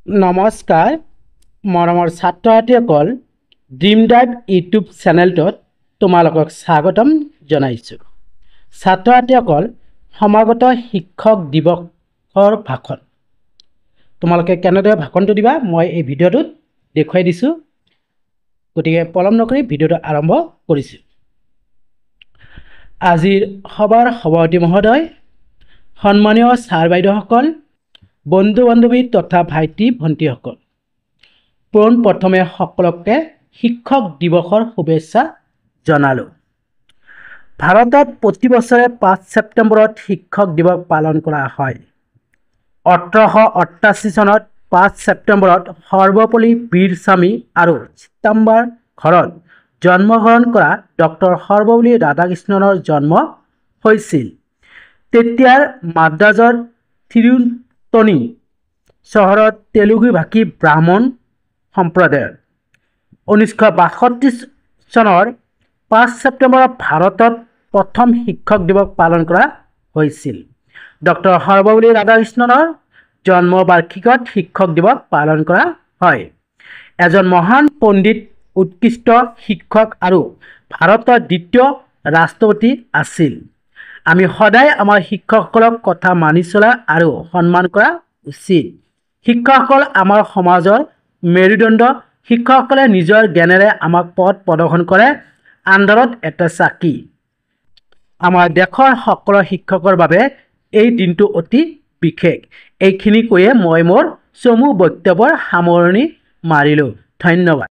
নমস্কাৰ মৰমৰ ছাত্ৰ ছাত্ৰীসকল ড্ৰিম ড্ৰাইভ ইউটিউব চেনেলটোত তোমালোকক স্বাগতম জনাইছোঁ। ছাত্ৰ ছাত্ৰীসকল সমাগত শিক্ষক দিৱসৰ ভাষণ তোমালোকে কেনেদৰে ভাষণটো দিবা মই এই ভিডিঅ'টোত দেখুৱাই দিছোঁ। গতিকে পলম নকৰি ভিডিঅ'টো আৰম্ভ কৰিছোঁ। আজিৰ সভাৰ সভাপতি মহোদয়, সন্মানীয় ছাৰ বাইদেউসকল, বন্ধু বান্ধৱী তথা ভাইটি ভণ্টিসকল, পোনপ্ৰথমে সকলোকে শিক্ষক দিৱসৰ শুভেচ্ছা জনালোঁ। ভাৰতত প্ৰতি বছৰে 5 ছেপ্টেম্বৰত শিক্ষক দিৱস পালন কৰা হয়। 1888 চনত 5 ছেপ্টেম্বৰত সৰ্বপল্লী বীৰ স্বামী আৰু চিত্তাম্বাৰ ঘৰত জন্মগ্ৰহণ কৰা ডক্টৰ সৰ্বপল্লী ৰাধাকৃষ্ণনৰ জন্ম হৈছিল। তেতিয়াৰ মাদ্ৰাজৰ তিৰুত্তনী চহৰত তেলেগু ভাষী ব্ৰাহ্মণ সম্প্ৰদায়ৰ 1962 চনৰ 5 ছেপ্টেম্বৰত ভাৰতত প্ৰথম শিক্ষক দিৱস পালন কৰা হৈছিল। ডক্টৰ সৰ্বপল্লী ৰাধাকৃষ্ণনৰ জন্মবাৰ্ষিকত শিক্ষক দিৱস পালন কৰা হয়। এজন মহান পণ্ডিত, উৎকৃষ্ট শিক্ষক আৰু ভাৰতৰ দ্বিতীয় ৰাষ্ট্ৰপতি আছিল। আমি সদায় আমাৰ শিক্ষকসকলক কথা মানি চলা আৰু সন্মান কৰা উচিত। শিক্ষকসকল আমাৰ সমাজৰ মেৰুদণ্ড। শিক্ষকসকলে নিজৰ জ্ঞানেৰে আমাক পথ প্ৰদৰ্শন কৰে। আন্ধাৰত এটা চাকি। আমাৰ দেশৰ সকলো শিক্ষকৰ বাবে এই দিনটো অতি বিশেষ। এইখিনি কৈয়ে মই মোৰ চমু বক্তব্যৰ সামৰণি মাৰিলোঁ। ধন্যবাদ।